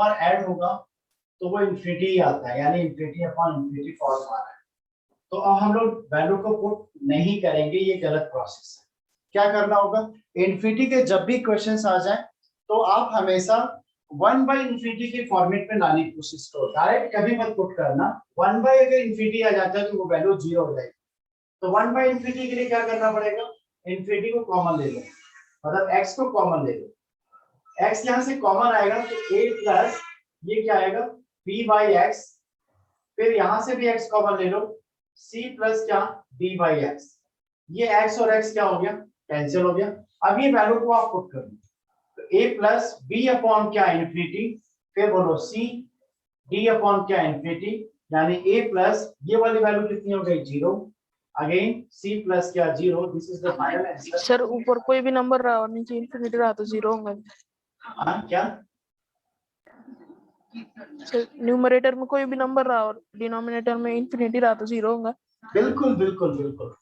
Number add होगा तो वो इन्फिनिटी ही आता है, यानी इन्फिनिटी अपॉन इन्फिनिटी फॉर्म आ रहा है। तो अब हम लोग वैल्यू को पुट नहीं करेंगे, ये गलत प्रोसेस है। क्या करना होगा, इन्फिनिटी के जब भी क्वेश्चंस आ जाए तो आप हमेशा 1/इन्फिनिटी के फॉर्मेट में लाने की कोशिश करो, डायरेक्ट कभी मत पुट करना। 1/ अगर इन्फिनिटी आ जाता है तो वो वैल्यू 0 हो जाएगी। तो 1/इन्फिनिटी के लिए क्या करना पड़ेगा, इन्फिनिटी को कॉमन ले लो, मतलब x को कॉमन ले लो। x यहां से कॉमन आएगा तो a प्लस ये क्या आएगा b बाई एक्स, फिर यहां से भी x कॉमन ले लो, c प्लस क्या b बाई एक्स। ये x और x क्या हो गया, कैंसिल हो गया। अब ये वैल्यू को आप पुट कर दो, तो a प्लस b अपॉन क्या इन्फिनिटी, फिर बोलो c d अपॉन क्या इन्फिनिटी, यानी a प्लस ये वाली वैल्यू कितनी हो गई 0, अगेन c प्लस क्या 0। This is the final answer. Sir ऊपर कोई भी नंबर रहा और नीचे इन्फिनिटी रहा तो 0 होगा। हाँ क्या, सर न्यूमरेटर में कोई भी नंबर रहा और डिनोमिनेटर में इन्फिनिटी रहा तो 0 होगा। बिल्कुल बिल्कुल बिल्कुल।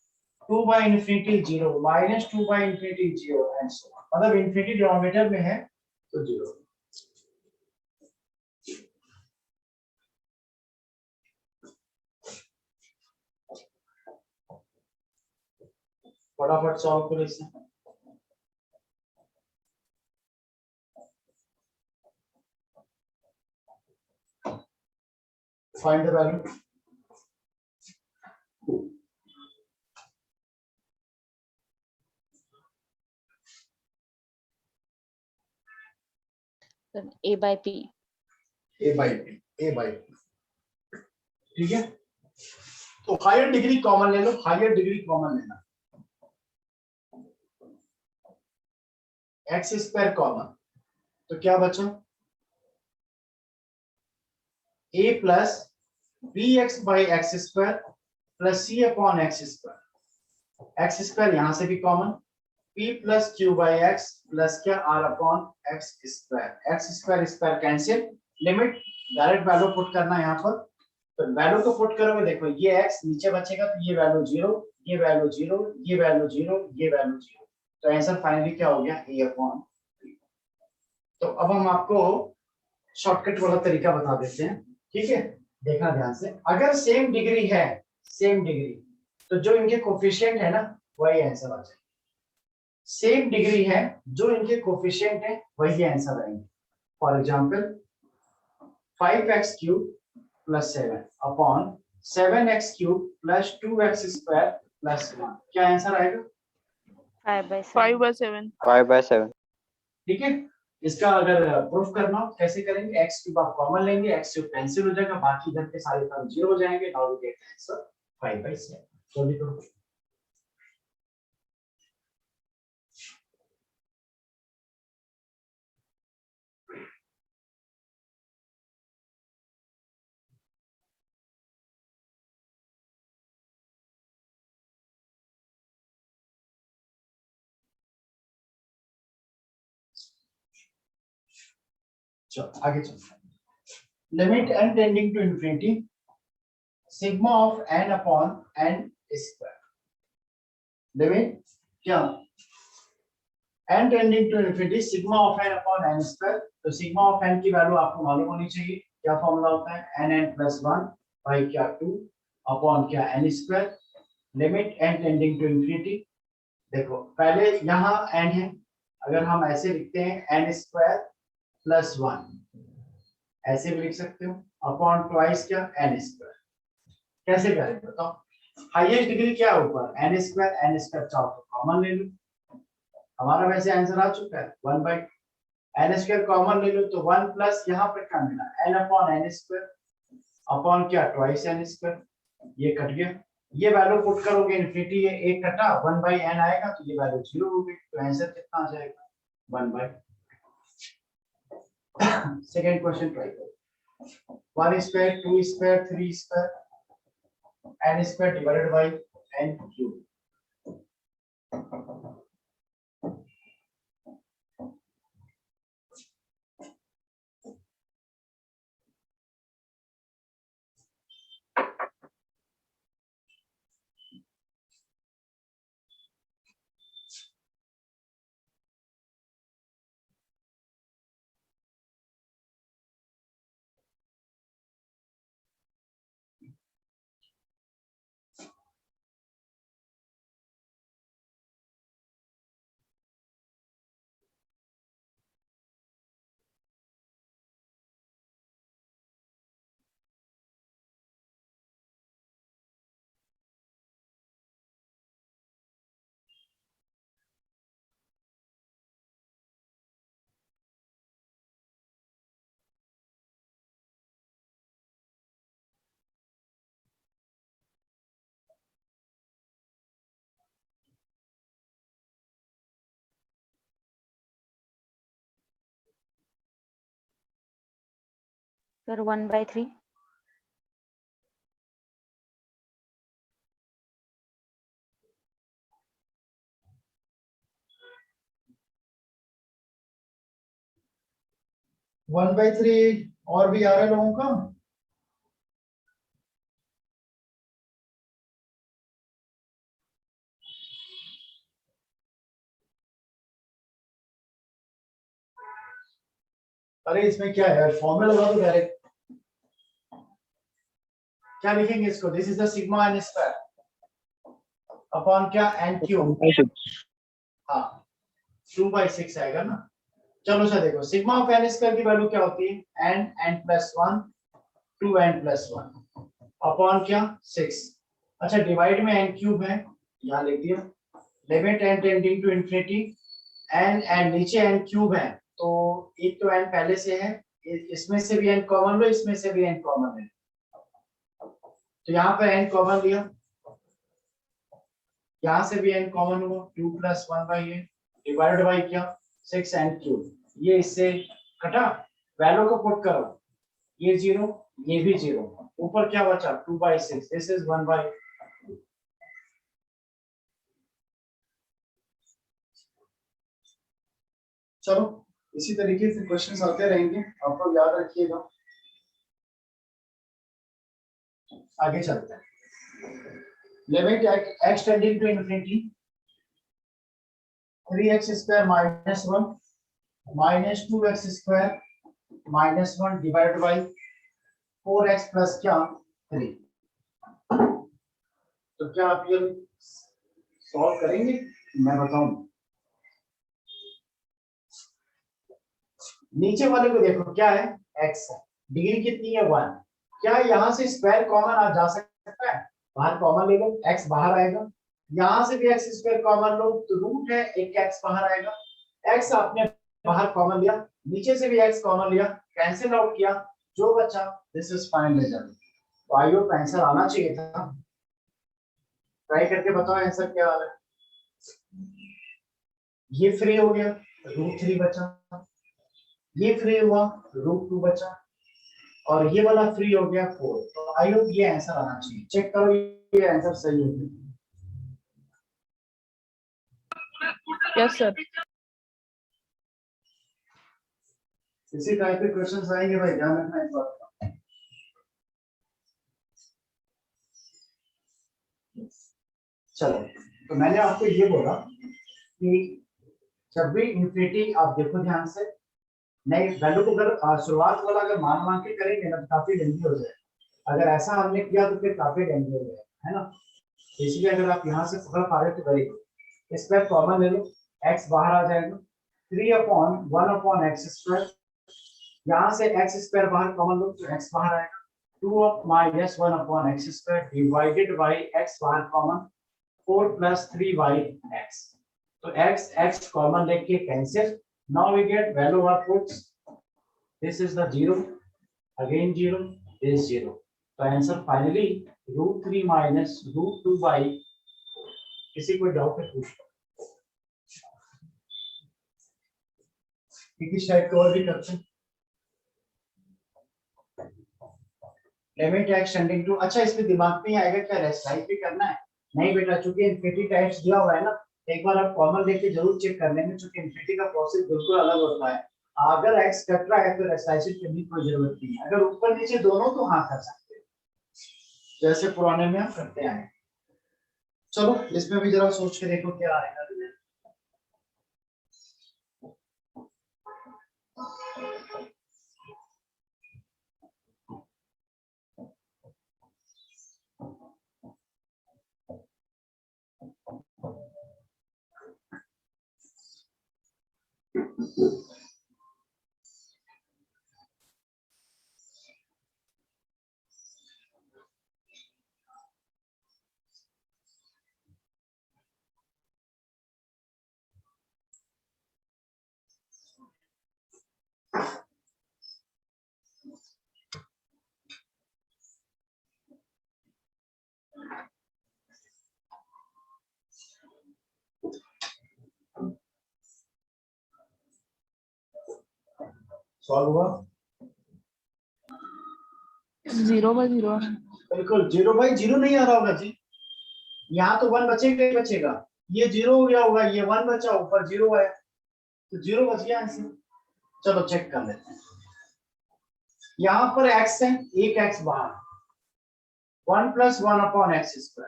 2/इन्फिनिटी 0, -2/इन्फिनिटी 0 एंड सो ऑन, मतलब इन्फिनिटी डिनोमिनेटर में है तो 0। फटाफट सॉल्व करो इसे। Find the value. a by p, a by p, ठीक है। तो हायर डिग्री कॉमन ले लो, हायर डिग्री कॉमन लेना, एक्स स्क्वायर कॉमन, तो क्या बचा a plus b x by x square plus c upon x square. X square यहां से भी common, p plus q by x plus क्या r upon x square. X square square cancel, limit direct value put करना है यहाँ पर। तो value को पुट करोगे, देखो ये x नीचे बचेगा तो ये वैल्यू 0, ये वैल्यू 0, ये वैल्यू 0, ये वैल्यू 0। तो आंसर फाइनली क्या हो गया a अपॉन। तो अब हम आपको शॉर्टकट वाला तरीका बता देते हैं, ठीक है। देखना ध्यान से, अगर सेम डिग्री है, सेम डिग्री, तो जो इनके कोफिशिएंट है ना वही आंसर आ जाएगा। सेम डिग्री है, जो इनके कोफिशिएंट है वही आंसर आएंगे। For example 5x cube plus 7 upon 7x cube plus 2x square plus 1, क्या आंसर आएगा 5/7। 5/7। ठीक है। इसका अगर प्रूफ करना हो कैसे करेंगे, x क्यूब आप कॉमन लेंगे, x क्यूब कैंसिल हो जाएगा, बाकी इधर के सारे टर्म 0 हो जाएंगे। Now we get answer 5/7। जल्दी करो। चलो आगे चलते हैं। Limit n tending to infinity sigma of n upon n square. Limit क्या n tending to infinity sigma of n upon n square. तो सिग्मा ऑफ n की वैल्यू आपको मालूम होनी चाहिए, क्या फॉर्मूला होता है n n प्लस 1 बाई क्या 2 अपॉन क्या n square. Limit n tending to infinity, देखो पहले यहाँ n है, अगर हम ऐसे लिखते हैं n स्क्वायर प्लस 1, ऐसे भी लिख सकते हो, अपॉन ट्वाइस क्या n स्क्वायर। कैसे करें बताओ, हाईएस्ट डिग्री क्या है ऊपर n स्क्वायर चाहो तो कॉमन ले लो। हमारा वैसे आंसर आ चुका है 1/n स्क्वायर कॉमन ले लो, तो 1 प्लस यहाँ पे क्या मिला n upon n square upon क्या ट्वाइस n स्क्वायर, ये कट गया। ये वैल्यू पुट करोगे इन्फिनिटी, ये एक कटा 1/n आएगा तो ये वैल्यू 0 हो गई। तो आंसर कितना आ जाएगा 1/। सेकंड क्वेश्चन ट्राई करो। 1 square 2 square 3 square n square divided by n cube. Sir 1/3। One by three और भी आ रहा है लोगों का? अरे इसमें क्या है, फॉर्मूला लगा दो डायरेक्ट। क्या लिखेंगे इसको? This is the sigma n square upon क्या, एन क्यूब। हाँ 2/6 आएगा ना। चलो अच्छा देखो, सिग्मा ऑफ एन स्क्वायर की वैल्यू क्या होती है? N n plus one 2n+1 upon क्या, 6। अच्छा डिवाइड में एन क्यूब है, यहाँ लिख दिया। Limit n tending to infinity, n n नीचे एन क्यूब है तो एक तो एन पहले से है, इसमें से भी एन कॉमन लो, इसमें से भी एन कॉमन है, तो यहाँ पर एन कॉमन लिया, यहाँ से भी एन कॉमन हुआ, 2+1/8 डिवाइडेड बाई क्या, 6n³। ये इससे कटा, वैल्यू को पुट करो, ये 0 ये भी 0, ऊपर क्या बचा, 2/6, दिस इज 1/। चलो इसी तरीके से क्वेश्चंस आते रहेंगे, आप लोग याद रखिएगा। आगे चलते हैं। Limit x tending to infinity 3x² -1 -2x² -1 divided by 4x plus क्या, 3। तो क्या आप ये सॉल्व करेंगे? मैं बताऊं, नीचे वाले को देखो क्या है, x है, डिग्री कितनी है 1। क्या यहाँ से स्क्वायर कॉमन आ जा सकता है? बाहर कॉमन ले लो, x बाहर आएगा। यहाँ से भी x² कॉमन लो तो रूट है, एक x बाहर आएगा। x आपने बाहर कॉमन लिया, नीचे से भी x कॉमन लिया, कैंसिल आउट किया, जो बचा दिस इज फाइनल रिजल्ट। तो आई होप आंसर आना चाहिए था। ट्राई करके बताओ आंसर क्या आ रहा है। ये फ्री हो गया, √3 बचा, ये फ्री हुआ, √2 बचा, और ये वाला फ्री हो गया 4। तो आई होप ये आंसर आना चाहिए। चेक करो ये आंसर सही है। Yes sir. इसी टाइप के क्वेश्चंस आएंगे भाई, ध्यान रखना इस बात का। चलो तो मैंने आपको ये बोला कि जब भी इंफिनिटी, आप देखो ध्यान से, नई वैल्यू को अगर शुरुआत वाला अगर मान के करेंगे ना तो काफी लेंथी हो जाए। अगर ऐसा हमने किया तो फिर काफी लेंथी हो जाए, है ना। इसलिए अगर आप यहाँ से पकड़ पा रहे तो करेंगे, इसमें कॉमन ले लो, x बाहर आ जाएगा, 3/1/x²। यहाँ से x² बाहर कॉमन लो तो x बाहर आएगा, 2 - 1/x² डिवाइडेड बाई x बाहर कॉमन, 4 + 3/x। तो x कॉमन लेके cancel, now we get value of puts, this is the 0, again 0, this 0। तो आंसर फाइनली √3 - √2/। किसी कोई डाउट है पूछ लो, इस टाइप को और भी करते हैं। लिमिट x टेंडिंग टू, अच्छा इसमें दिमाग में आएगा क्या रेस्ट्राइज भी करना है? नहीं बेटा, चूंकि इंफिनिटी टाइप्स दिया हुआ है ना, एक बार आप कॉमन लेके जरूर चेक कर लेंगे, क्योंकि इंफिनिटी का प्रोसेस बिल्कुल अलग होता है। अगर x कट रहा है तो रेस्ट्राइज करने की कोई जरूरत नहीं है, अगर ऊपर नीचे दोनों तो हाँ कर सकते हैं, जैसे पुराने में हम करते आए। चलो इसमें भी जरा सोच के देखो क्या आएगा। सॉल्व हुआ? 0/0 है। बिल्कुल 0/0 नहीं आ रहा होगा जी, यहाँ तो 1 बचेगा ही बचेगा, ये 0 हो गया होगा, ये 1 बचा, ऊपर 0 आया, तो 0 बच गया आंसर। चलो चेक कर लेते हैं, यहाँ पर x है, एक x बाहर, 1 + 1/x²,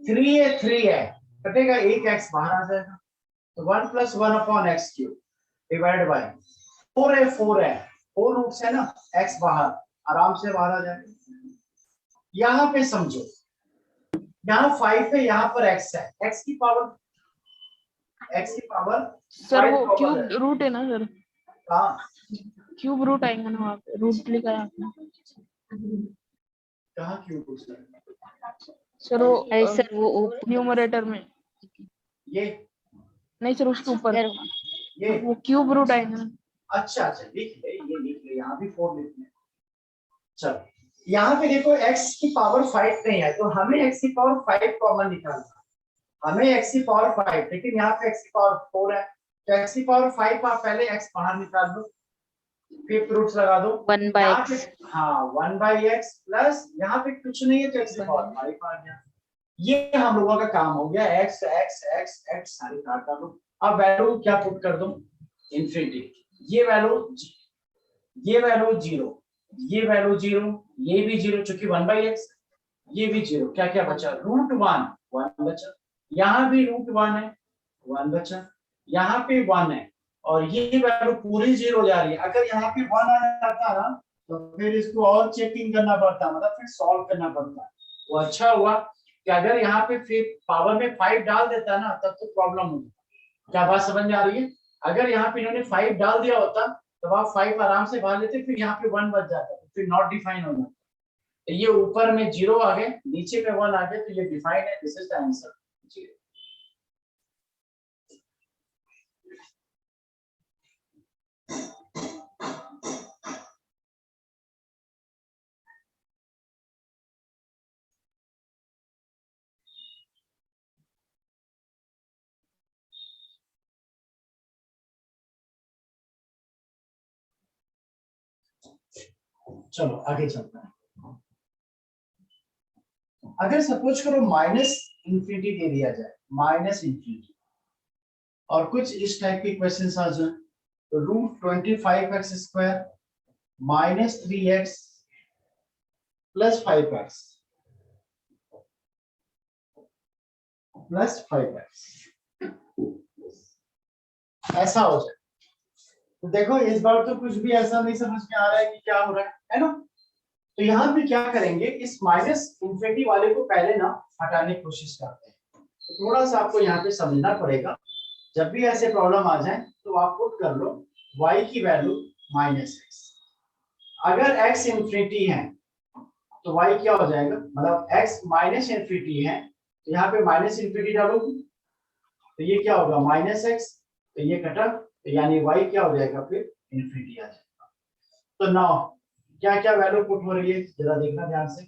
3 है, कटेगा, एक x बाहर आ जाएगा, तो 1 + 1/x³ डिवाइड बाय 4 है, 4 रूट्स है ना, x बाहर, आराम से बाहर आ जाएगा। यहाँ पे समझो, यहाँ 5 है, यहाँ पर x है, x की पावर सर वो 5 क्यूब रूट है ना सर, हाँ, क्यूब रूट आएगा ना वहाँ पे, रूट लिखा है आपने। कहाँ क्यूब रूट है? सर वो अरे सर वो न्यूमरेटर में, ये नहीं सर उसके ऊपर सर ये वो क्यूब रूट आएगा ना। अच्छा लिख ले, ये लिख ले, यहाँ भी 4 लिख ले। चलो यहाँ पे देखो x की पावर 5 नहीं है, तो हमें x की पावर 5 कॉमन निकालना, हमें x की पावर 5, लेकिन यहाँ पे x की पावर 4 है, तो x की पावर 5 आप पहले x बाहर निकाल दो, फिफ्थ रूट्स लगा दो, 1/x। हाँ 1/x प्लस यहाँ पे कुछ नहीं है, तो x की पावर 5 आ गया। ये हम लोगों का काम हो गया, x x x x सारी काट दो। अब वैल्यू क्या पुट कर दो, इन्फिनिटी, ये वैल्यू 0, ये वैल्यू 0, ये भी 0, चूंकि 1/x, ये भी 0, क्या क्या बचा, √1 1 बचा, यहाँ भी √1 है, 1 बचा, यहाँ पे 1 है, और ये वैल्यू पूरी 0 जा रही है। अगर यहाँ पे 1 आ जाता ना, तो फिर इसको और चेकिंग करना पड़ता, मतलब फिर सॉल्व करना पड़ता। वो अच्छा हुआ कि अगर यहाँ पे फिर पावर में 5 डाल देता ना, तब तो प्रॉब्लम होगी। क्या बात समझ में आ रही है? अगर यहाँ पे इन्होंने 5 डाल दिया होता, तो आप 5 आराम से बाहर लेते, फिर यहाँ पे 1 बच जाता, तो फिर नॉट डिफाइन हो जाता। तो ये ऊपर में 0 आ गए, नीचे में 1 आ गए, तो ये डिफाइन है, दिस इज द आंसर। चलो आगे चलते हैं। अगर सपोज करो -∞ दे दिया जाए, -∞, और कुछ इस टाइप के क्वेश्चन आ जाए, तो √25x² -3x + 5x + 5x ऐसा हो जाए, तो देखो इस बार तो कुछ भी ऐसा नहीं समझ में आ रहा है कि क्या हो रहा है ना। तो यहाँ पे क्या करेंगे, इस -∞ वाले को पहले ना हटाने की कोशिश करते हैं। तो थोड़ा सा आपको यहाँ पे समझना पड़ेगा, जब भी ऐसे प्रॉब्लम आ जाए तो आप पुट कर लो y की वैल्यू -x। अगर x इन्फिनिटी है तो y क्या हो जाएगा, मतलब x -∞ है, तो यहाँ पे -∞ डालोगे, तो ये क्या होगा -x, तो ये कटा, तो यानी y क्या हो जाएगा, फिर इन्फिनिटी आ जाएगा। तो नाउ क्या क्या वैल्यू पुट हो रही है, जरा देखना ध्यान से।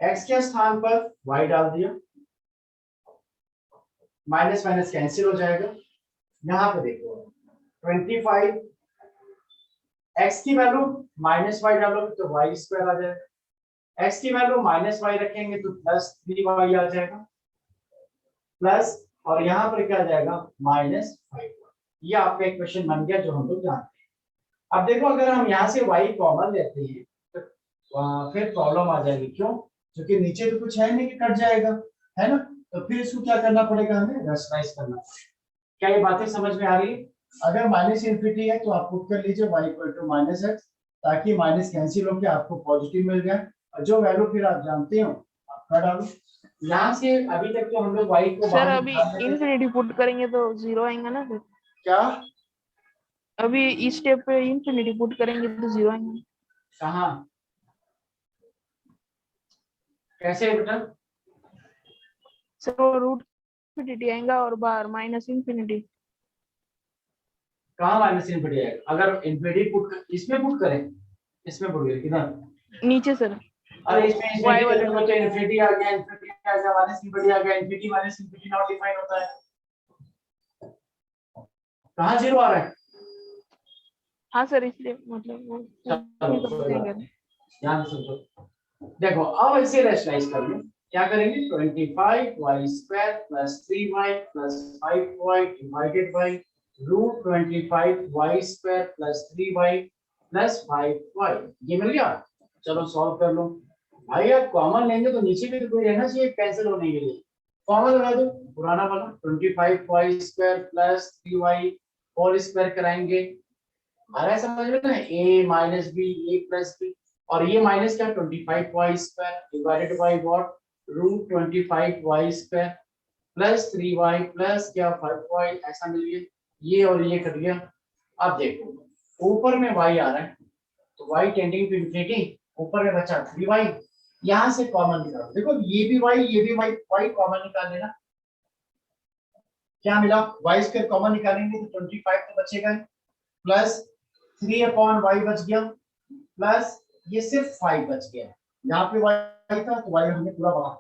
x के स्थान पर y डाल दिया, माइनस माइनस कैंसिल हो जाएगा। यहाँ पे देखो 25, x की वैल्यू -y डालोगे तो y² आ जाएगा, x की वैल्यू -y रखेंगे तो +3y आ जाएगा, प्लस, और यहाँ पर क्या आ जाएगा, -5। ये आपका इक्वेशन बन गया जो हम लोग जानते हैं। अब देखो अगर हम यहाँ से y कॉमन लेते हैं तो फिर प्रॉब्लम आ जाएगी, क्यों, क्योंकि नीचे तो कुछ है नहीं कि कट जाएगा, है ना, तो फिर इसको क्या करना पड़ेगा, हमें रेशनलाइज करना पड़ेगा। क्या ये बातें समझ में आ रही है? अगर -∞ है तो आप पुट कर लीजिए y = -x, ताकि माइनस कैंसिल होकर आपको पॉजिटिव मिल जाए, और जो वैल्यू फिर आप जानते हो आपका डालो। यहाँ से अभी तक तो हम लोग y को सर अभी इन्फिनिटी पुट करेंगे तो 0 आएगा ना सर, क्या, अभी इस स्टेप पे इन्फिनिटी पुट करेंगे तो 0 आएगा। कहाँ, कैसे बेटा, सर वो √∞ आएगा और बाहर -∞। कहाँ -∞ आएगा, अगर इन्फिनिटी इसमें पुट करें, इसमें पुट करें किधर, नीचे सर, अरे इसमें y इन्फिनिटी वाले तो इन्फिनिटी आ गया, इन्फिनिटी आ गया, -∞ आ गया, इन्फिनिटी -∞ नॉट डिफाइन होता है, कहाँ 0 आ रहा है। हाँ सर, इसलिए मतलब वो चलो नहीं करते हैं। ध्यान से सोचो। देखो अब इसे रेशनलाइज कर लो, क्या करेंगे 25y² plus 3y plus 5y divided by root 25y² plus 3y plus 5y, ये मिल गया। चलो सॉल्व कर लो भाई, आप कॉमन लेंगे तो नीचे भी तो कोई रहना चाहिए कैंसिल होने के लिए, कॉमन लगा दो पुराना वाला 25y² plus 3y whole square कराएंगे, आ रहा है समझ में ना, a minus b a plus b, और ये माइनस क्या 25y² divided by what root 25y² plus 3y plus क्या 5y, ऐसा मिल गया, ये और ये कट गया। अब देखो ऊपर में y आ रहा है तो y टेंडिंग टू इंफिनिटी, ऊपर में बचा 3y, यहां से कॉमन निकालो, देखो ये भी y ये भी y कॉमन निकाल लेना, क्या मिला y² कॉमन निकालेंगे तो 25 तो बचेगा प्लस 3/y बच गया प्लस ये सिर्फ 5 बच गया, यहाँ पे y था तो y हमने पूरा बढ़ा,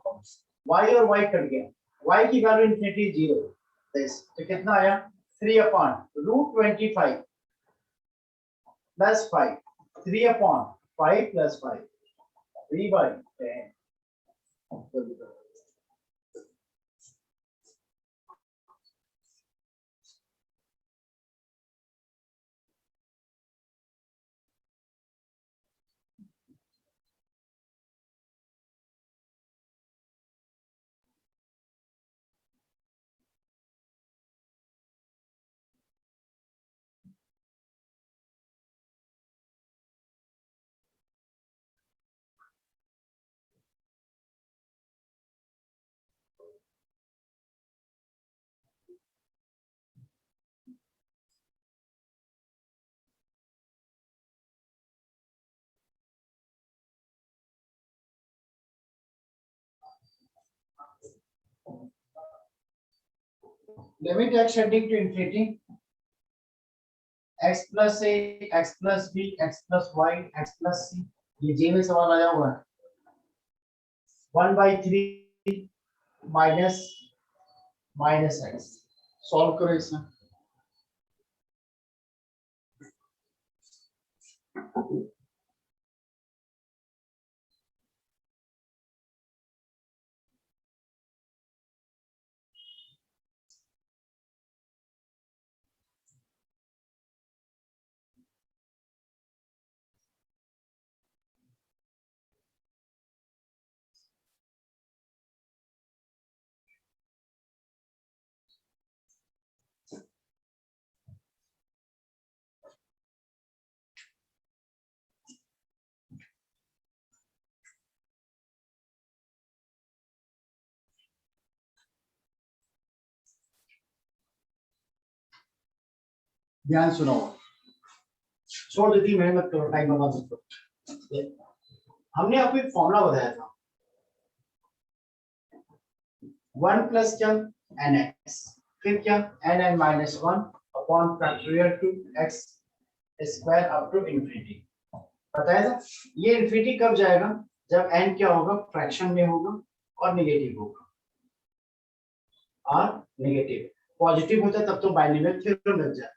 y और y कट गया, y की वैल्यू इंफिनिटी 0, तो कितना आया 3/√25 plus 5, 3/5 plus 5 3/10। Limit x tending to infinity x plus a x plus b x plus y x plus c, ये जे में सवाल आया हुआ है 1/3 माइनस माइनस x, सॉल्व करो इसमें। ध्यान सुनो, छोड़ देती मेहनत करो, टाइम बर्बाद मत करो। हमने आपको एक फॉर्मूला बताया था 1 प्लस क्या nx, फिर क्या nn minus 1 upon factorial two x square up to infinity, बताया था। ये इंफिनिटी कब जाएगा, जब n क्या होगा फ्रैक्शन में होगा और नेगेटिव होगा, और नेगेटिव पॉजिटिव होता है तब तो बाइनोमियल थ्योरम लग जाता है,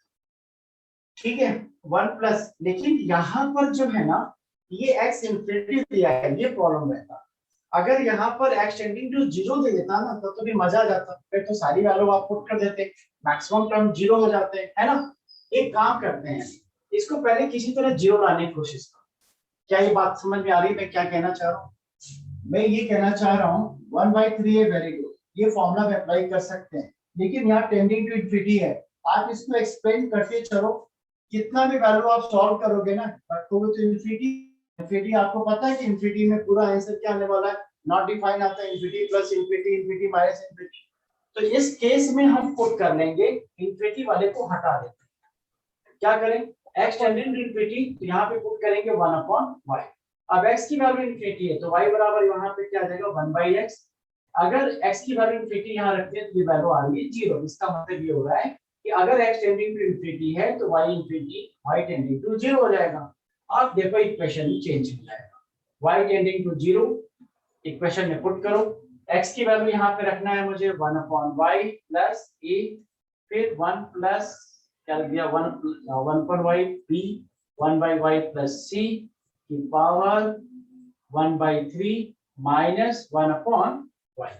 ठीक है 1 प्लस, लेकिन यहाँ पर जो है ना ये x इंफिनिटी दिया है, ये प्रॉब्लम रहता, अगर यहाँ पर x टेंडिंग टू 0 दे देता ना तो भी मजा आ जाता, फिर तो सारी वैल्यू आप पुट कर देते, मैक्सिमम टर्म 0 हो जाते हैं, है ना। एक काम करते हैं, इसको पहले किसी तरह 0 लाने की कोशिश करो, क्या ये बात समझ में आ रही है मैं क्या कहना चाह रहा हूँ, मैं ये कहना चाह रहा हूँ 1/3 है, वेरी गुड, ये फॉर्मूला में अप्लाई कर सकते हैं, लेकिन यहाँ टेंडिंग टू इंफिनिटी है, आप इसको एक्सप्लेन करते चलो, कितना भी वैल्यू आप सॉल्व करोगे ना रखोगे तो इंफिनिटी, इंफिनिटी आपको पता है कि इंफिनिटी में पूरा आंसर क्या आने वाला है, नॉट डिफाइन आता है, infinity plus infinity infinity minus infinity, तो इस केस में हम पुट कर लेंगे इंफिनिटी वाले को हटा देते हैं, क्या करें x टेंडिंग टू इंफिनिटी, तो यहाँ पे पुट करेंगे 1/y, अब x की वैल्यू इंफिनिटी है तो y बराबर यहाँ पे क्या आ जाएगा 1/x, अगर x की वैल्यू इंफिनिटी यहाँ रखते हैं तो ये वैल्यू आ रही है 0, इसका मतलब ये हो रहा है कि अगर x टेंडिंग टू इंफिनिटी है तो y infinity y tending to 0 हो जाएगा, अब देखो इक्वेशन ही चेंज हो जाएगा, y टेंडिंग टू 0 इक्वेशन में पुट करो, x की वैल्यू यहाँ पे रखना है मुझे 1/y प्लस a, फिर 1 प्लस क्या लग गया 1 1/y b 1/y plus c, की पावर 1/3 माइनस 1/y,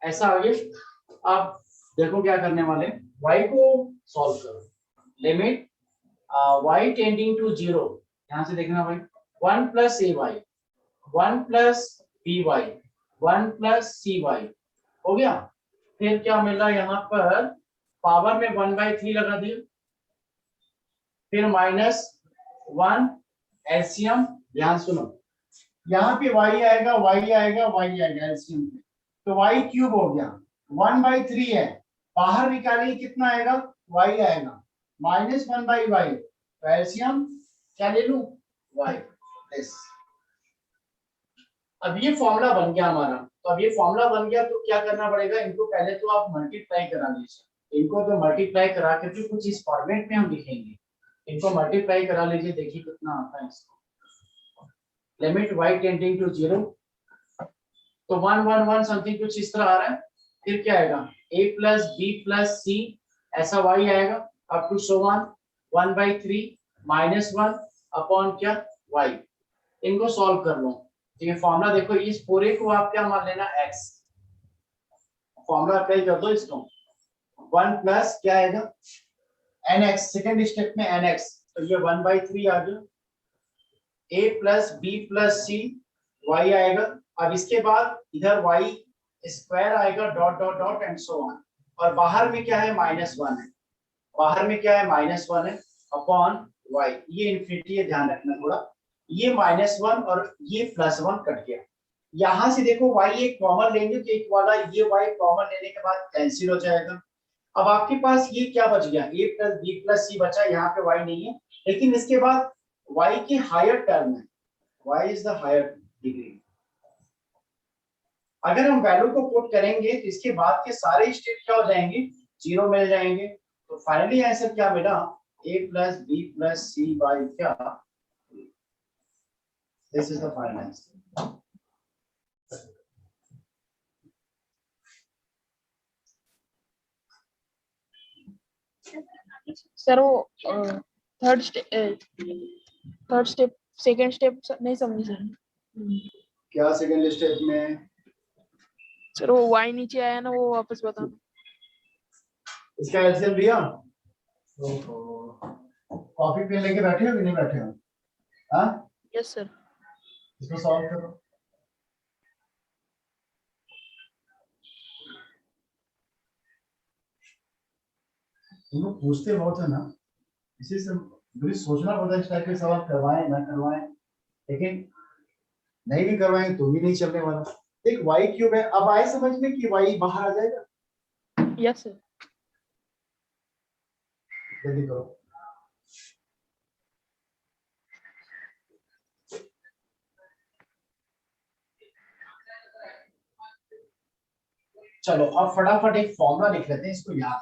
ऐसा आ गया। अब देखो क्या करने वाले, y को सॉल्व करो। लिमिट y टेंडिंग टू 0, यहां से देखना भाई, 1 plus ay 1 plus by 1 plus cy हो गया। फिर क्या मिला यहाँ पर, पावर में 1/3 लगा दिया, फिर माइनस 1 एलसीएम, ध्यान सुनो, यहाँ पे y आएगा y आएगा y आएगा एलसीएम पे, तो y क्यूब हो गया, 1/3 है, बाहर निकालिए कितना आएगा, y आएगा, माइनस 1/y, तो एलसीएम क्या ले लूं, y। अब ये फॉर्मूला बन गया हमारा, तो अब ये फॉर्मूला बन गया तो क्या करना पड़ेगा, इनको पहले तो आप मल्टीप्लाई करा लीजिए, इनको तो मल्टीप्लाई करा करके कुछ इस फॉर्मेट में हम लिखेंगे, इनको मल्टीप्लाई करा लीजिए, देखिए कितना आता है इसको। लिमिट y टेंडिंग टू 0, तो 1 1 1 समथिंग कुछ इस तरह आ रहा है, फिर क्या आएगा a plus b plus c, ऐसा y आएगा up to so 1/3 minus 1 upon क्या y, इनको सॉल्व कर लो। तो ये फॉर्मूला देखो, इस पूरे को आप क्या मान लेना x, फॉर्मूला अप्लाई कर दो इसको, 1 प्लस क्या आएगा nx, सेकंड स्टेप में nx, तो ये 1/3 आ गया, a plus b plus c y आएगा। अब इसके बाद इधर y स्क्वायर आएगा, dot dot dot and so on, और बाहर में क्या है -1 है, बाहर में क्या है -1 है अपॉन y, ये इनफिनिटी है, ध्यान रखना थोड़ा, ये -1 और ये +1 कट गया। यहां से देखो y एक कॉमन लेंगे तो एक वाला ये y कॉमन लेने के बाद कैंसिल हो जाएगा। अब आपके पास ये क्या बच गया, a plus b plus c बचा, यहाँ पे y नहीं है, लेकिन इसके बाद y की हायर टर्म है, y is the higher degree. अगर हम वैल्यू को पुट करेंगे तो इसके बाद के सारे स्टेप क्या हो जाएंगे, 0 मिल जाएंगे। तो फाइनली आंसर क्या मिला, a plus b plus c by क्या, this is the final answer. Sir वो थर्ड स्टेप सेकंड स्टेप नहीं समझी सर। क्या सेकंड स्टेप में, सर वो y नीचे आया ना, वो वापस बताना। इसका एलसीएम लिया, कॉपी पेन लेके बैठे हो कि नहीं बैठे हो, हाँ यस सर। इसको सॉल्व करो। तुम लोग पूछते बहुत है ना, इसी से मुझे सोचना पड़ता है इस टाइप के सवाल करवाएं ना करवाएं, लेकिन नहीं भी करवाएं तो भी नहीं चलने वाला। देख y क्यूब है, अब आए समझ में कि y बाहर आ जाएगा। Yes sir. जल्दी करो। चलो अब फटाफट एक फॉर्मूला लिख लेते हैं, इसको याद,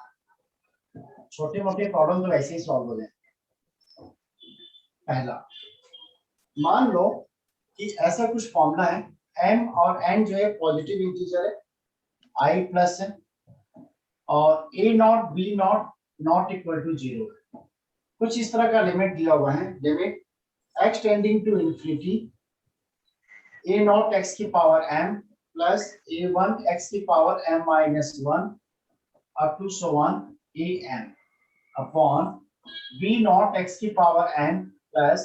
छोटे मोटे प्रॉब्लम तो वैसे ही सॉल्व हो जाए। पहला, मान लो कि ऐसा कुछ फॉर्मूला है, m और n जो है पॉजिटिव इंटीजर है, i प्लस है, और a not b not not equal to 0, कुछ इस तरह का लिमिट दिया हुआ है, limit x tending to infinity a not x की power m plus a1 x की power m minus 1 up to so on am upon b not x की power n plus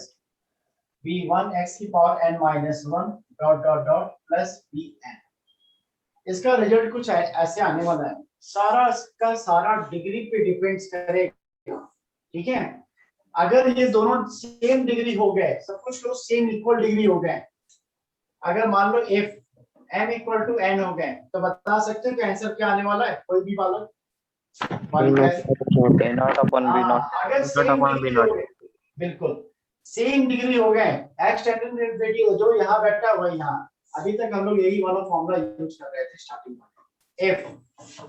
b1 x की power n minus 1 dot dot dot plus bn। इसका result कुछ ऐसे आने वाला है, सारा का सारा डिग्री पे डिपेंड्स करेगा, ठीक है। अगर ये दोनों सेम डिग्री हो गए, सब कुछ लोग सेम इक्वल डिग्री हो गए, अगर मान लो f m equal to n हो गए, तो बता सकते हो कि आंसर क्या आने वाला है, कोई भी वाला बिल्कुल सेम डिग्री हो गए, x टेंडिंग टू इंफिनिटी जो यहाँ बैठा है वही यहाँ। अभी तक हम लोग यही वाला फॉर्मूला यूज कर रहे थे स्टार्टिंग में। f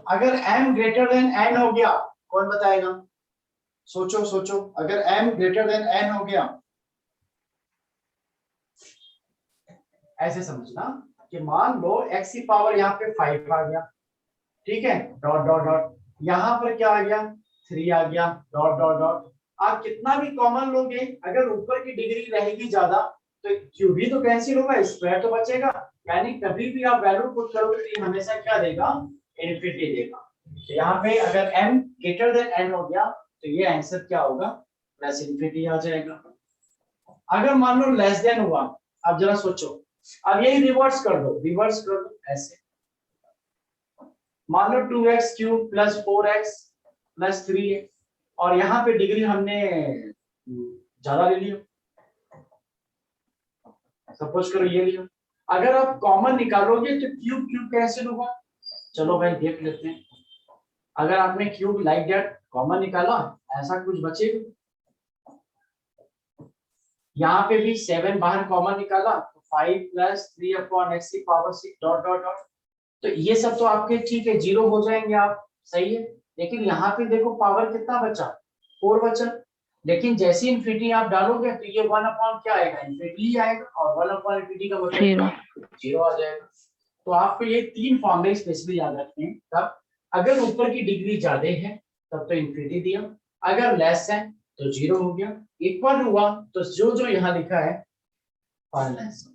अगर m ग्रेटर देन n हो गया, कौन बताएगा, सोचो सोचो, अगर m ग्रेटर देन n हो गया, ऐसे समझना कि मान लो x की पावर यहाँ पे 5 आ गया, ठीक है, डॉट डॉट डॉट, यहाँ पर क्या आ गया 3 आ गया, डॉट डॉट डॉट। आप कितना भी कॉमन लोगे, अगर ऊपर की डिग्री रहेगी ज्यादा तो क्यू भी तो कैंसिल होगा, स्क्वायर तो बचेगा, यानी कभी भी आप वैल्यू पुट करोगे तो ये हमेशा क्या देगा, इन्फिनिटी देगा। तो यहाँ पे अगर m ग्रेटर देन n हो गया तो ये आंसर क्या होगा, प्लस इन्फिनिटी आ जाएगा। अगर मान लो लेस देन हुआ, अब जरा सोचो, अब यही रिवर्स कर दो ऐसे, मान लो 2x cube plus 4x plus 3 और यहाँ पे डिग्री हमने ज्यादा ले लिया, सपोज करो ये लियो। अगर आप कॉमन निकालोगे तो क्यूब क्यूब कैंसिल होगा, चलो भाई देख लेते हैं। अगर आपने क्यूब लाइक दैट कॉमन निकाला, ऐसा कुछ बचेगा, यहाँ पे भी 7 बाहर कॉमन निकाला तो 5 प्लस 3/x की पावर 6 डॉट डॉट डॉट, तो ये सब तो आपके ठीक है, जीरो हो जाएंगे आप, सही है। लेकिन यहाँ पे देखो पावर कितना बचा, 4 बचा। लेकिन जैसे इन्फिनिटी आप डालोगे तो ये 1 क्या आएगा, इन्फिनिटी आएगा, और 1/इन्फिनिटी का मतलब जीरो आ जाएगा। तो आपको ये 3 फॉर्मूले स्पेशली याद रखने हैं। तब अगर ऊपर की डिग्री ज्यादा है तब तो इन्फिनिटी दिया, अगर लेस है तो जीरो हो गया, इक्वल हुआ तो जो जो यहाँ लिखा है फाइनल आंसर।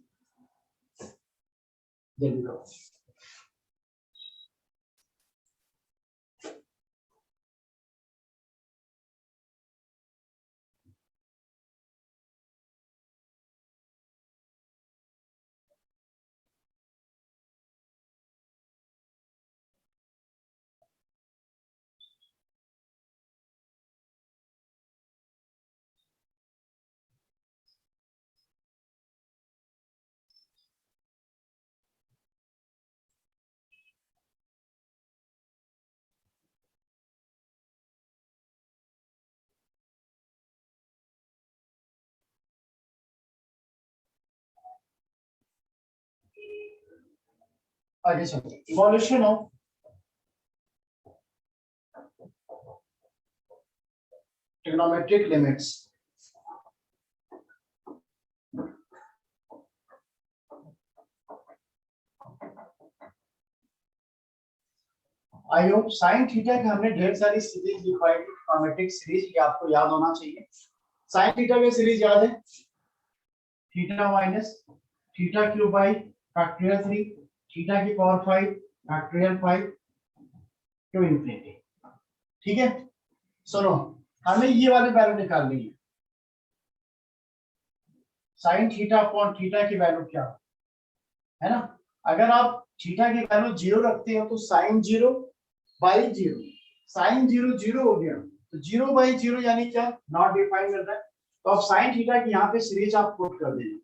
आगे चलते हैं, evolution of trigonometric limits. I hope sine theta के हमने ढेर सारी सीरीज लिखवाई थी, ट्रिग्नोमेट्रिक सीरीज, ये आपको याद होना चाहिए। साइन थीटा की सीरीज याद है, theta minus theta cube by factorial 3 theta की पावर 5 फैक्टोरियल 5 टू इंफिनिटी। ठीक है, सुनो, हमें ये वाली वैल्यू निकालनी है, साइन थीटा अपॉन थीटा की वैल्यू क्या है ना। अगर आप थीटा की वैल्यू जीरो रखते हो तो sine zero by zero, sine zero zero हो गया तो जीरो बाई जीरो यानी क्या, नॉट डिफाइन करता है। तो अब साइन थीटा की यहाँ पे सीरीज आप पुट कर देना,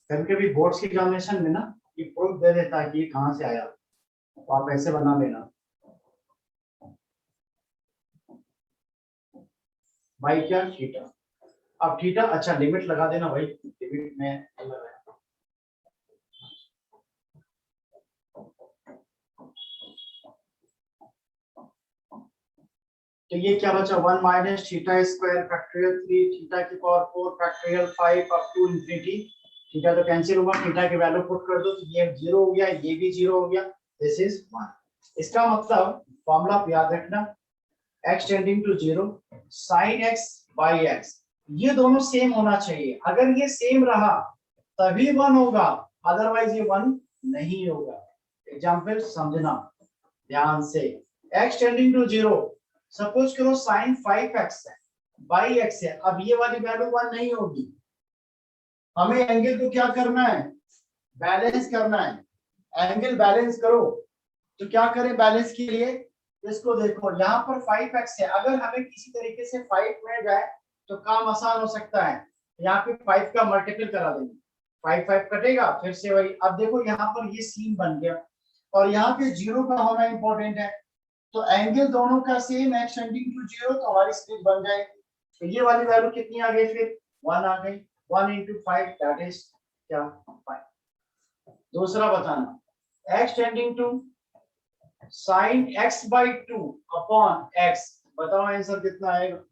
कभी कभी बोर्ड्स की एग्जामिनेशन में ना ये प्रूफ दे देता है कि ये कहां से आया, तो आप ऐसे बना लेना, भाई क्या थीटा, अब थीटा, अच्छा लिमिट लगा देना भाई, लिमिट में लगाया। तो ये क्या बचा, 1 minus theta square factorial 3 theta की power 4 factorial 5 up to infinity. Theta तो कैंसिल होगा, थीटा की वैल्यू पुट कर दो तो ये जीरो हो गया, ये भी जीरो हो गया, दिस इज 1। इसका मतलब फॉर्मूला याद रखना, x tending to 0 sin x by x, ये दोनों सेम होना चाहिए। अगर ये सेम रहा तभी 1 होगा, अदरवाइज ये 1 नहीं होगा। एग्जांपल समझना ध्यान से, x टेंडिंग टू 0, सपोज करो sin 5x है बाई x है, अब ये वाली वैल्यू 1 नहीं होगी, हमें एंगल को क्या करना है, बैलेंस करना है। एंगल बैलेंस करो तो क्या करें बैलेंस के लिए, इसको देखो यहाँ पर 5x है, अगर हमें किसी तरीके से 5 मिल जाए तो काम आसान हो सकता है, यहाँ पे 5 का मल्टीपल करा देंगे, 5 5 कटेगा, फिर से वही। अब देखो यहाँ पर ये सीन बन गया और यहाँ पे जीरो का होना इंपॉर्टेंट है, तो एंगल दोनों का सेम, x टेंडिंग टू 0, तो हमारी सीरीज बन जाएगी। तो ये वाली वैल्यू कितनी आ गई, फिर 1 आ गई, 1 into 5 दैट इज क्या, 5। दूसरा बताना, x tending to sin x by 2 upon x, बताओ आंसर कितना आएगा,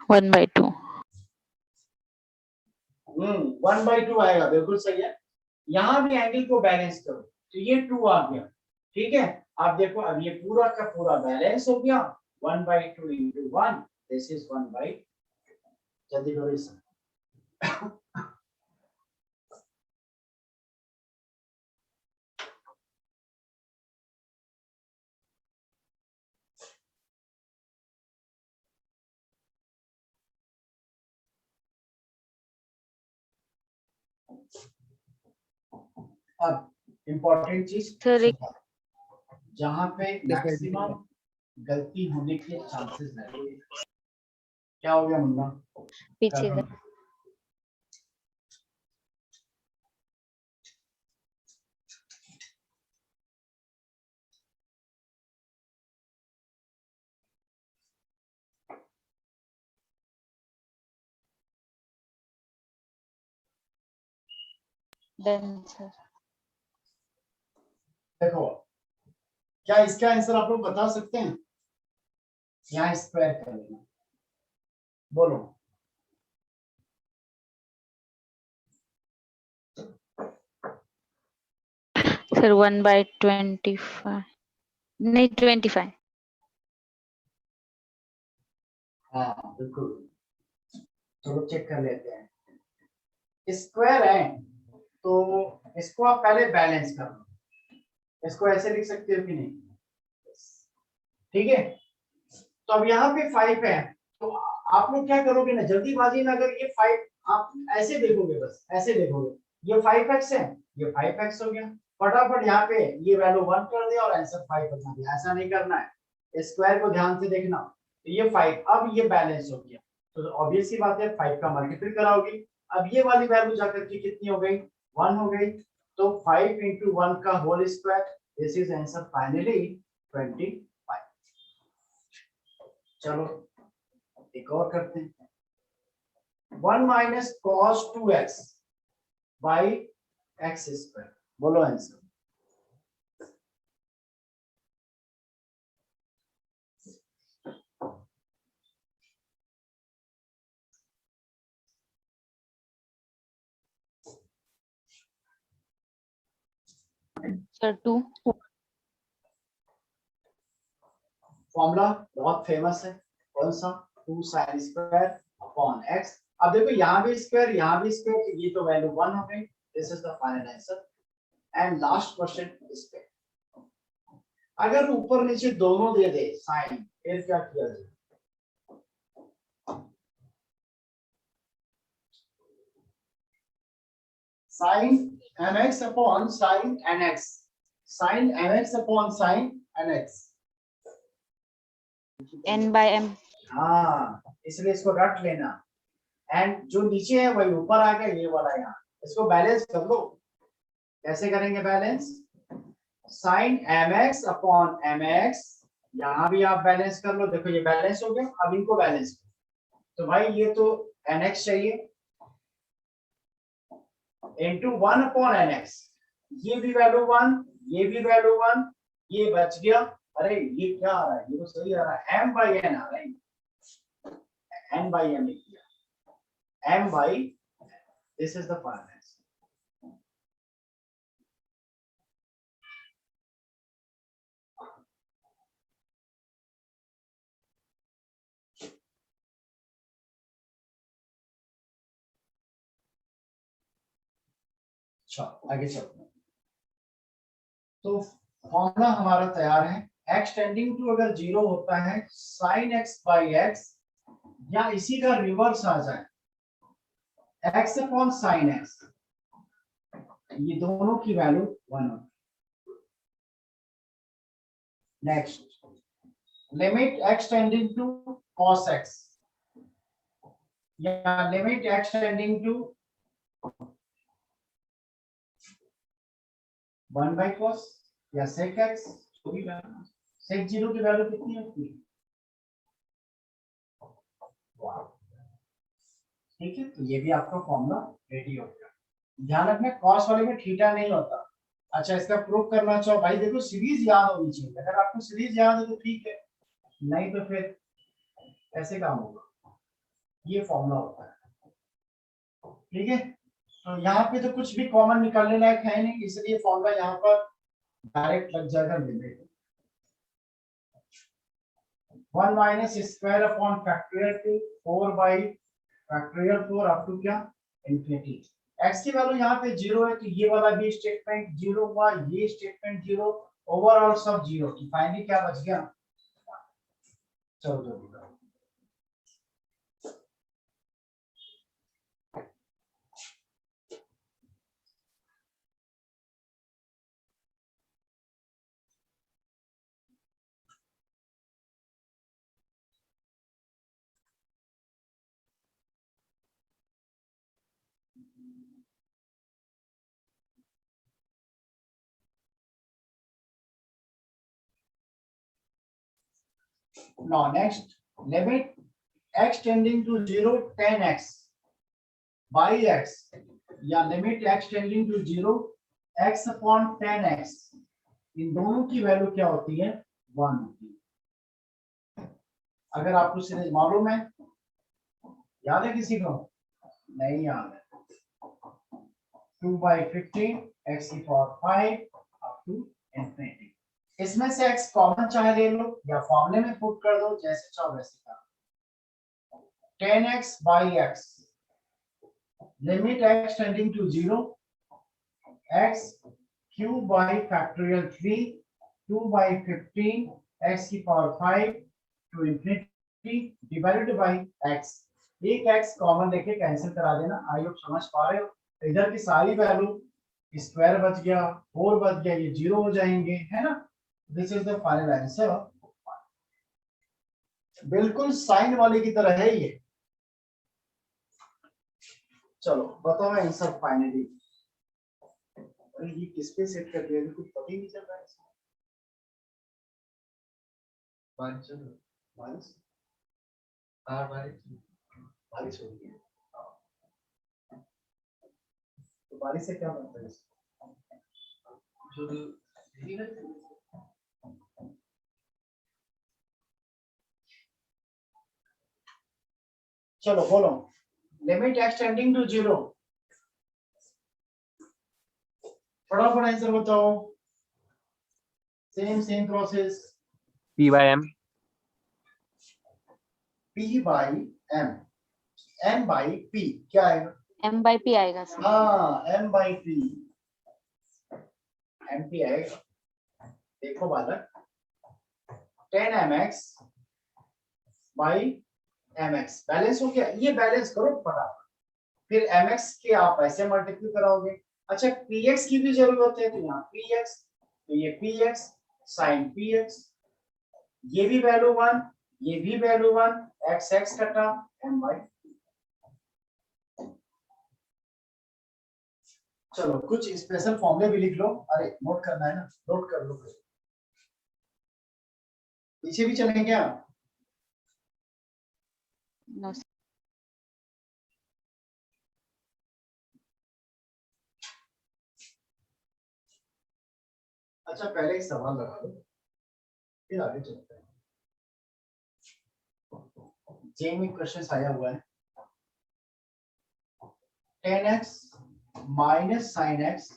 वन बाई टू। 1/2 आएगा, बिल्कुल सही है। यहाँ भी एंगल को बैलेंस करो, तो ये 2 आ गया। ठीक है, आप देखो अब ये पूरा का पूरा बैलेंस हो गया 1/2 into 1, दिस इज 1/2। जल्दी करो इसे। अब इम्पोर्टेंट चीज सर एक जहां पे मैक्सिमम गलती होने के चांसेस रहते हैं। क्या हो गया मुन्ना? पीछे कर का दो। Done sir. देखो, क्या इसका आंसर आप लोग बता सकते हैं? यहाँ स्क्वायर कर लेना, बोलो। सर 1/25 नहीं 25। हाँ बिल्कुल, चलो चेक कर लेते हैं। स्क्वायर है तो इसको आप पहले बैलेंस कर लो। इसको ऐसे लिख सकते हो कि नहीं? ठीक है, तो अब यहाँ पे 5 है, तो आप लोग क्या करोगे ना, जल्दीबाजी में अगर ये 5 आप ऐसे देखोगे, बस ऐसे देखोगे, ये 5x है, ये 5x हो गया, फटाफट यहाँ पे ये वैल्यू 1 कर दिया और आंसर 5 बना दिया। ऐसा नहीं करना है, स्क्वायर को ध्यान से देखना। तो ये 5, अब ये बैलेंस हो गया, तो ऑब्वियस सी बात है 5 का मल्टीपल कराओगे। अब ये वाली वैल्यू जाकर के कितनी हो गई? 1 हो गई। तो 5 into 1 का whole square, this is answer finally 25। चलो एक और करते हैं। 1 minus cos 2x by x square, बोलो आंसर। सर 2। फॉर्मूला बहुत फेमस है, कौन सा? 2 sin स्क्वायर अपॉन x। अब देखो यहाँ भी स्क्वायर, यहाँ भी स्क्वायर, तो ये तो वैल्यू 1 हो गई। This is the final answer. And last question इस पे, अगर ऊपर नीचे दोनों दे दे साइन, फिर क्या किया जाए? sin mx upon sin nx, sin mx upon sin nx। n/m। हाँ, इसलिए इसको रट लेना। एंड जो नीचे है वही ऊपर आ गया, ये वाला यहाँ। इसको बैलेंस कर लो। कैसे करेंगे balance? Sine mx upon mx, यहाँ भी आप बैलेंस कर लो। देखो ये बैलेंस हो गया, अब इनको बैलेंस करो। तो भाई ये तो nx चाहिए इंटू 1 अपॉन nx, ये भी वैल्यू 1, ये भी वैल्यू 1, ये बच गया। अरे ये क्या आ रहा है? ये तो सही आ रहा है, m बाई n आ रहा है, n बाई m लिख दिया, m by, this is the final answer. अच्छा आगे चलते हैं। तो फॉर्मूला हमारा तैयार है। x टेंडिंग टू अगर 0 होता है sin x बाई x, या इसी का रिवर्स आ जाए x अपॉन sin x, ये दोनों की वैल्यू 1 हो। Next, limit x tending to cos x, या limit x tending to 1 by cos, या sec x, जो भी वैल्यू, sec 0 की वैल्यू कितनी होती है? ठीक है, तो ये भी आपका फॉर्मूला रेडी हो गया। ध्यान रखना cos वाले में थीटा नहीं होता। अच्छा, इसका प्रूफ करना चाहो भाई, देखो सीरीज याद होनी चाहिए। अगर आपको सीरीज याद है तो ठीक है, नहीं तो फिर ऐसे काम होगा। ये फॉर्मूला होता है। ठीक है, तो यहाँ पे तो कुछ भी कॉमन निकालने लायक है नहीं, इसलिए फॉर्मूला यहाँ पर डायरेक्ट लग जाएगा limit 1 minus square upon factorial 2 4 by factorial 4 up to क्या इंफिनिटी। x की वैल्यू यहाँ पे 0 है तो ये वाला भी स्टेटमेंट 0 हुआ, ये स्टेटमेंट 0, ओवरऑल सब 0। तो फाइनली क्या बच गया, चलो जल्दी करो। Now next, limit x tending to 0 10x by x या limit x tending to 0 x upon 10x, इन दोनों की वैल्यू क्या होती है 1 होती है। अगर आपको सीरीज मालूम है, याद है किसी को, नहीं याद है, 2 by 15 x की पावर 5 up to infinity। इसमें से x कॉमन चाहे ले लो या फॉर्मूले में पुट कर दो, जैसे चाहो वैसे करो। 10x by x limit x tending to 0 x cube by factorial 3 2 by 15 x की power 5 to infinity divided by x। एक x कॉमन लेके कैंसिल करा देना। आई होप समझ पा रहे हो। इधर की सारी वैल्यू स्क्वायर बच गया, 4 बच गया, ये 0 हो जाएंगे, है ना। This is the final answer. बिल्कुल साइन वाले की तरह है ये। चलो बताओ आंसर फाइनली। ये किस पे सेट कर दिया, कुछ पता ही नहीं चल रहा है इसमें। बारिश बारिश हो रही है, तो बारिश से क्या बनता है चलो बोलो, लिमिट x टेंडिंग टू 0, फटाफट आंसर बताओ। Same process, p by m, p by m, m by p क्या आएगा, m by p आएगा सर। हाँ m by p, mp आएगा। देखो बालक, 10 mx by mx बैलेंस हो गया, ये बैलेंस करो फटाफट। फिर mx के आप ऐसे मल्टीप्लाई कराओगे। अच्छा px की भी जरूरत है, तो यहाँ px, तो ये px sin px, ये भी वैल्यू 1, ये भी वैल्यू 1, x x कटा m by। चलो कुछ स्पेशल फॉर्मूले भी लिख लो। अरे नोट करना है ना, नोट कर लो। पीछे भी चलेंगे क्या? नो अच्छा पहले एक सवाल लगा दो, फिर आगे चलते हैं। जे में क्वेश्चन आया हुआ है, 10x minus sine x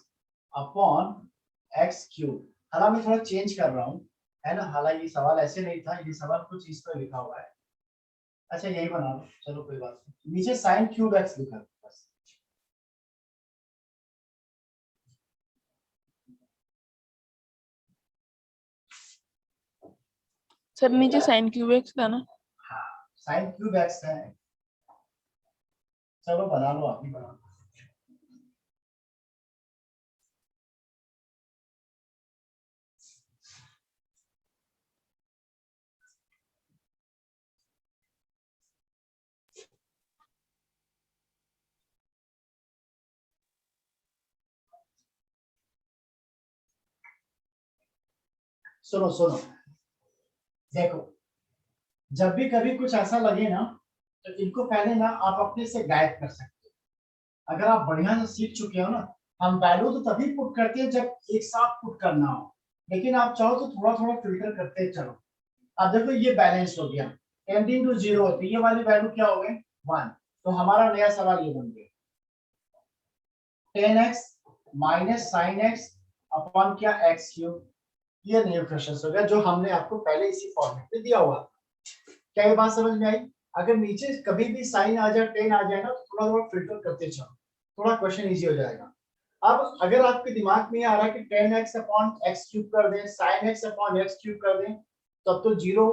upon x cube. हालांकि मैं थोड़ा चेंज कर रहा हूँ, है ना। हालांकि ये सवाल ऐसे नहीं था, ये सवाल कुछ इस पर लिखा हुआ है। अच्छा यही बना लो, चलो कोई बात नहीं। नीचे साइन क्यूब x लिखा है बस। सर नीचे साइन क्यूब एक्स था ना। हाँ साइन क्यूब x है। चलो बना लो, आप ही बना लो। सुनो सुनो, देखो जब भी कभी कुछ ऐसा लगे ना, तो इनको पहले ना आप अपने से गाइड कर सकते हो। अगर आप बढ़िया से सीख चुके हो ना, हम वैल्यू तो तभी पुट करते हैं जब एक साथ पुट करना हो, लेकिन आप चाहो तो थोड़ा थोड़ा फिल्टर करते चलो। अब देखो ये बैलेंस हो गया, टेंडिंग टू 0 होती है, ये वाली वैल्यू क्या हो गई 1। तो हमारा नया सवाल ये बन गया, 10x minus sine x upon क्या एक्स क्यूब। ये न्यू क्वेश्चन हो गया जो हमने आपको पहले इसी फॉर्मेट में दिया हुआ। क्या ये बात समझ में आई? अगर नीचे कभी भी साइन आ जाए, टेन आ जाए ना, तो थोड़ा थोड़ा फिल्टर करते चलो, थोड़ा क्वेश्चन इजी हो जाएगा। अब अगर आपके दिमाग में आ रहा है कि ten x upon x cube कर दें, sine x upon x cube कर दें, तब तो जीरो,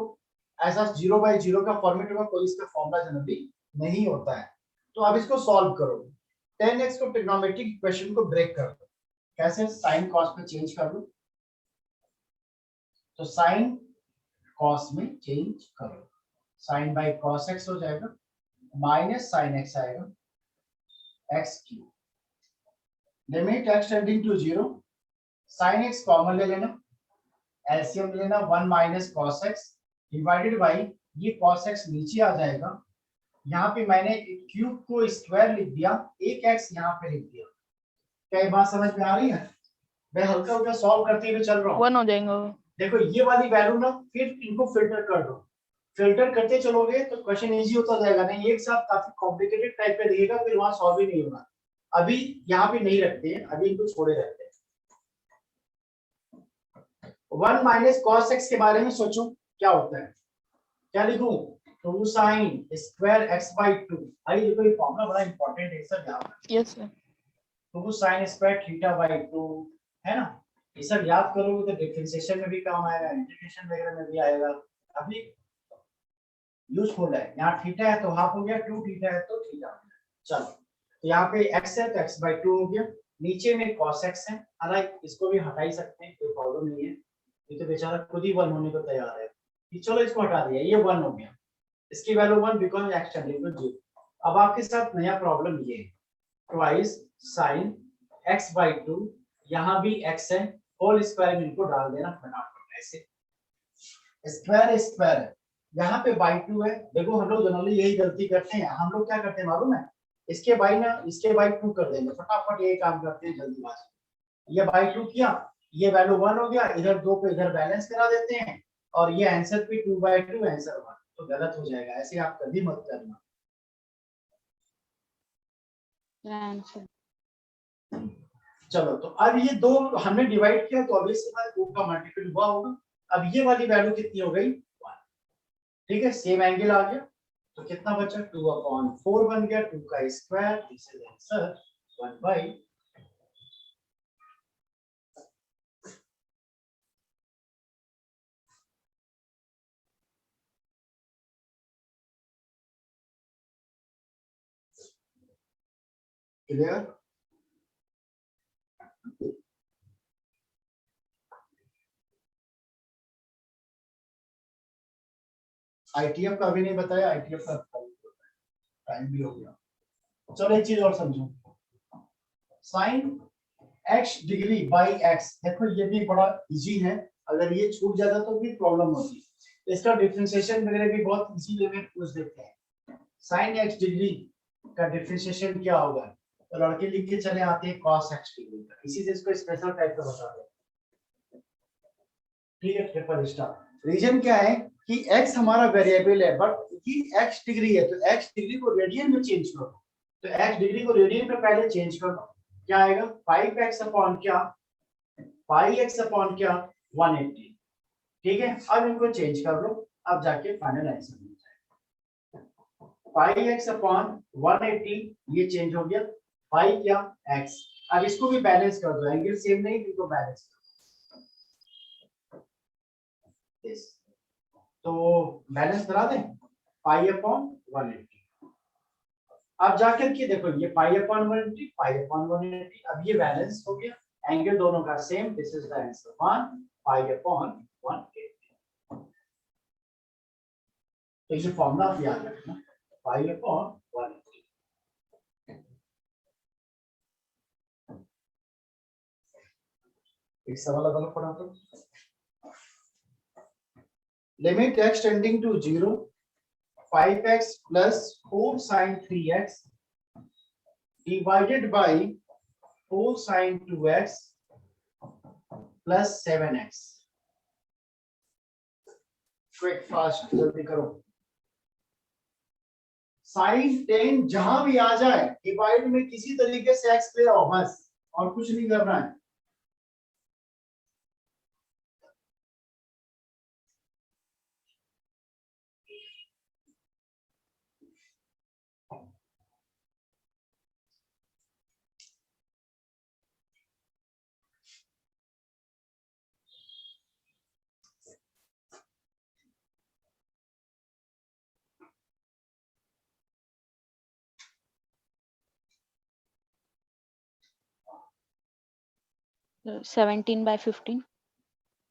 ऐसा जीरो बाई जीरो का फॉर्मेट होगा, कोई इसका फॉर्मूला जनरली नहीं होता है। तो अब इसको सॉल्व करो। टेन एक्स को ट्रिग्नोमेट्रिक इक्वेशन को ब्रेक कर दो। कैसे? साइन कॉस में चेंज कर दो, तो साइन कॉस में चेंज करो, साइन बाई कॉस एक्स हो जाएगा, माइनस साइन एक्स आएगा x cube. Limit x tending to zero, sine x common ले लेना, एलसीएम लेना, 1 minus cos x divided by ये कॉस एक्स नीचे आ जाएगा। यहाँ पे मैंने क्यूब को स्क्वायर लिख दिया, एक एक्स यहाँ पे लिख दिया। क्या ये बात समझ में आ रही है? मैं हल्का हल्का सॉल्व करते हुए चल रहा हूँ। 1 हो जाएगा वो। देखो ये वाली वैल्यू ना, फिर इनको फिल्टर कर दो, फिल्टर करते चलोगे तो क्वेश्चन इजी होता जाएगा। नहीं एक साथ काफी कॉम्प्लिकेटेड टाइप का दिखेगा, फिर वहां सॉल्व ही नहीं होगा। अभी यहाँ पे नहीं रखते हैं, अभी इनको छोड़े रहते हैं। 1 माइनस कॉस एक्स के बारे में सोचो क्या होता है। क्या लिखूं? 2 साइन स्क्वायर एक्स बाई 2। भाई देखो ये फॉर्मूला बड़ा इंपॉर्टेंट है सर, याद रखना। Yes sir. 2 sine square theta by 2 है ना। ये सब याद करोगे तो डिफरेंशिएशन में भी काम आएगा, इंटीग्रेशन वगैरह में भी आएगा। अभी यूजफुल है। यहाँ थीटा है तो हाफ हो गया, 2 थीटा है तो थीटा हो गया। चलो तो यहाँ पे x है तो x बाई 2 हो गया, नीचे में cos x है, हालांकि इसको भी हटा ही सकते हैं, कोई प्रॉब्लम नहीं है, ये तो बेचारा खुद ही 1 होने को तैयार है। चलो इसको हटा दिया, ये 1 हो गया, इसकी value 1 because x tending to 0। अब आपके साथ नया प्रॉब्लम ये है, ट्वाइस साइन x बाई 2, यहाँ भी x है, होल स्क्वायर में इनको डाल देना फटाफट ऐसे, स्क्वायर स्क्वायर है, यहाँ पे बाई 2 है। देखो हम लोग जनरली यही गलती करते हैं, हम लोग क्या करते हैं मालूम है, इसके बाई ना इसके बाई 2 कर देंगे, फटाफट ये काम करते हैं जल्दीबाजी। ये बाई 2 किया, ये वैल्यू 1 हो गया, इधर 2 पे इधर बैलेंस करा देते हैं, और ये आंसर पे 2 बाई 2 आंसर 1, तो गलत हो जाएगा, ऐसे आप कभी मत करना। आंसर चलो तो अब ये दो हमने डिवाइड किया, तो ऑब्वियसली बात 2 का मल्टीपल हुआ होगा। अब ये वाली वैल्यू कितनी हो गई? 1। ठीक है, सेम एंगल आ गया, तो कितना बचा? 2/4 बन गया, 2 का square, this is answer 1 by. Clear? ITF का भी नहीं बताया, आईटीएफ का टाइम भी हो गया। चलो एक चीज और समझो, sine x degree by x, देखो ये भी बड़ा इजी है, अगर ये छूट जाता तो भी प्रॉब्लम होती। इसका डिफरेंशिएशन वगैरह भी बहुत इजी वे में पूछ देते हैं। साइन x डिग्री का डिफरेंशिएशन क्या होगा, तो लड़के लिख के चले आते हैं cos x डिग्री का, इसी से इसको स्पेशल टाइप का बता दे। ठीक है, ट्रिपल स्टार। रीजन क्या है कि x हमारा वेरिएबल है, बट ये x डिग्री है, तो x डिग्री को रेडियन में चेंज करो, तो x डिग्री को रेडियन में पहले चेंज कर दो, क्या आएगा? 5x अपॉन क्या, 5x अपॉन क्या, 180। ठीक है, अब इनको चेंज कर लो, अब जाके फाइनल आंसर मिल जाएगा। 5x अपॉन 180 ये चेंज हो गया, 5 क्या x। अब इसको भी बैलेंस कर दो, एंगल सेम नहीं, इनको बैलेंस कर दो। yes. तो बैलेंस करा दें, 5 अपॉन 180। अब जाकर के देखो ये 5/180, 5/180, अब ये बैलेंस हो गया, एंगल दोनों का same, this is the answer 1, 5/180। तो ये फॉर्मूला आप याद रखना, 5/180। एक सवाल अगर पढ़ा तो, limit x tending to 0, 5x plus 4 sin 3x divided by 4 sin 2x plus 7x। Quick fast जल्दी करो। साइन 10 जहां भी आ जाए डिवाइड में किसी तरीके से x ले आओ बस, और कुछ नहीं करना है। 17 by 15.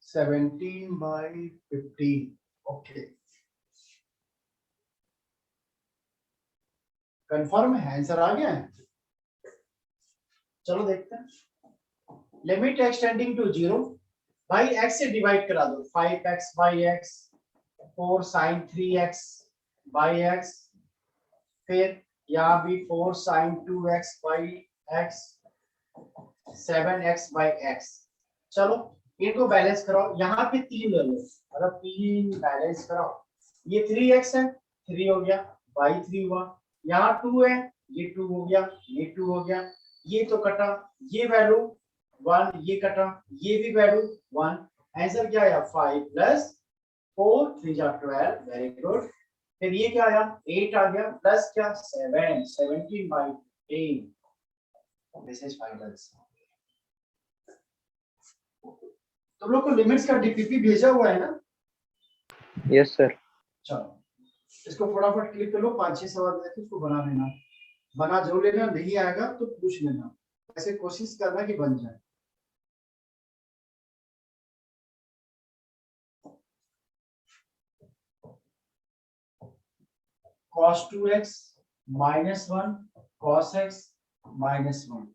17 by 15. ओके, कंफर्म है, आंसर आ गया है। चलो देखते हैं। लिमिट एक्सटेंडिंग टू 0, भाई x से डिवाइड करा दो, 5x by x, 4 sin 3x by x, फिर यहाँ भी 4 sin 2x by x, 7x by x। चलो इनको बैलेंस कराओ, यहाँ पे 3 ले लो, मतलब 3 बैलेंस कराओ, ये 3x है, 3 हो गया, बाई 3 हुआ, यहाँ 2 है, ये 2 हो गया, ये 2 हो गया, ये तो कटा, ये वैल्यू 1, ये कटा, ये भी वैल्यू 1। आंसर क्या आया? 5 प्लस 4 3 जा 12, वेरी गुड। फिर ये क्या आया? 8 आ गया, प्लस क्या? 7, 17 बाई 15। This is final. तुम लोग को लिमिट्स का डीपीपी भेजा हुआ है ना? Yes sir. चलो इसको फटाफट क्लिक कर लो, 5-6 सवाल देते इसको बना लेना, बना जरूर लेना, नहीं आएगा तो पूछ लेना, ऐसे कोशिश करना कि बन जाए। cos 2x minus 1 cos x minus 1,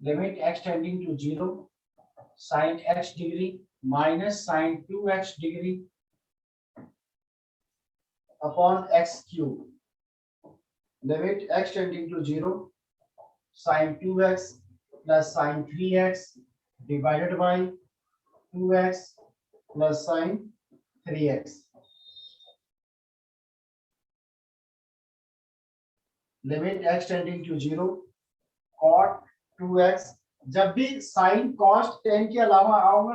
limit x tending to 0, sin x degree minus sin 2x degree upon x cube, limit x tending to 0, sin 2x plus sin 3x divided by 2x plus sin 3x, limit x tending to 0, cot 2x, जब भी sin cos tan के अलावा आओगे